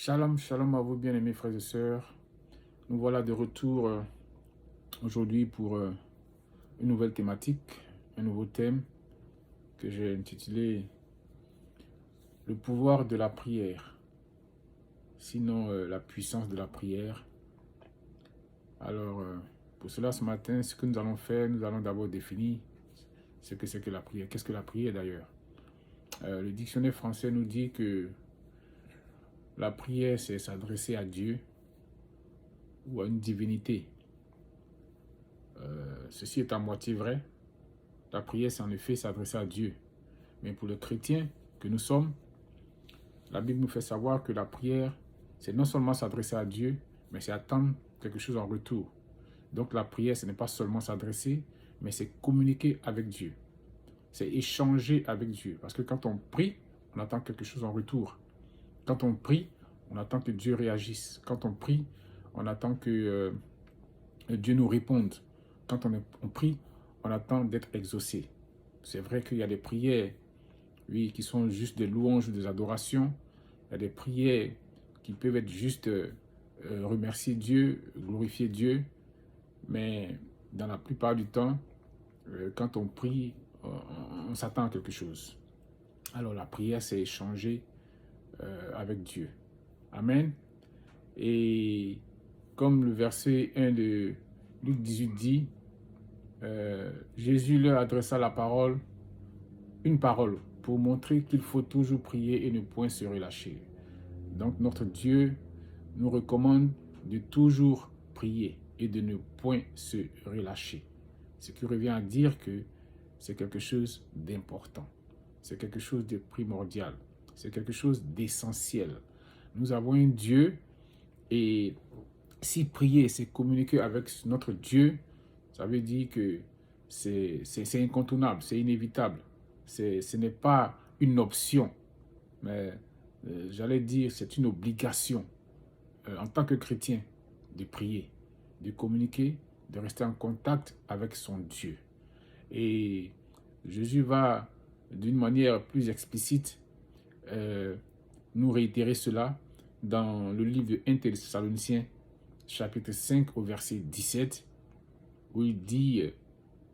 Shalom, shalom à vous bien-aimés frères et sœurs. Nous voilà de retour aujourd'hui pour une nouvelle thématique, un nouveau thème que j'ai intitulé « Le pouvoir de la prière », sinon la puissance de la prière. Alors, pour cela, ce matin, ce que nous allons faire, nous allons d'abord définir ce que c'est que la prière. Qu'est-ce que la prière d'ailleurs? Le dictionnaire français nous dit que la prière, c'est s'adresser à Dieu ou à une divinité. Ceci est à moitié vrai. La prière, c'est en effet s'adresser à Dieu. Mais pour les chrétiens que nous sommes, la Bible nous fait savoir que la prière, c'est non seulement s'adresser à Dieu, mais c'est attendre quelque chose en retour. Donc la prière, ce n'est pas seulement s'adresser, mais c'est communiquer avec Dieu. C'est échanger avec Dieu. Parce que quand on prie, on attend quelque chose en retour. Quand on prie, on attend que Dieu réagisse. Quand on prie, on attend que Dieu nous réponde. Quand on prie, on attend d'être exaucé. C'est vrai qu'il y a des prières, oui, qui sont juste des louanges ou des adorations. Il y a des prières qui peuvent être juste remercier Dieu, glorifier Dieu. Mais dans la plupart du temps, quand on prie, on s'attend à quelque chose. Alors la prière, c'est échanger avec Dieu. Amen. Et comme le verset 1 de Luc 18 dit, Jésus leur adressa une parole, pour montrer qu'il faut toujours prier et ne point se relâcher. Donc notre Dieu nous recommande de toujours prier et de ne point se relâcher. Ce qui revient à dire que c'est quelque chose d'important, c'est quelque chose de primordial, c'est quelque chose d'essentiel. Nous avons un Dieu et si prier, c'est communiquer avec notre Dieu, ça veut dire que c'est incontournable, c'est inévitable. Ce n'est pas une option, mais j'allais dire c'est une obligation en tant que chrétien de prier, de communiquer, de rester en contact avec son Dieu. Et Jésus va d'une manière plus explicite nous réitérer cela dans le livre de 1 Thessaloniciens chapitre 5 au verset 17 où il dit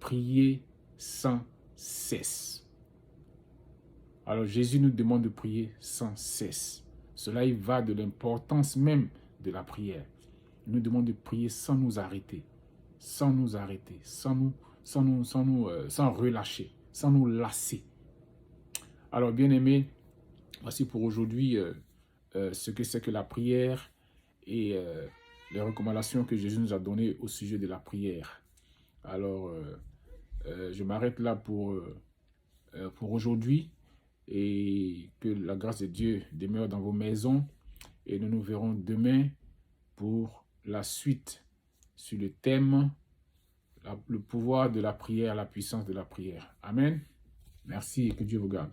prier sans cesse. Alors Jésus nous demande de prier sans cesse. Cela y va de l'importance même de la prière. Il nous demande de prier sans nous arrêter, sans relâcher, sans nous lasser. Alors bien aimés, voici pour aujourd'hui ce que c'est que la prière et les recommandations que Jésus nous a données au sujet de la prière. Alors je m'arrête là pour aujourd'hui et que la grâce de Dieu demeure dans vos maisons et nous nous verrons demain pour la suite sur le thème le pouvoir de la prière, la puissance de la prière. Amen. Merci et que Dieu vous garde.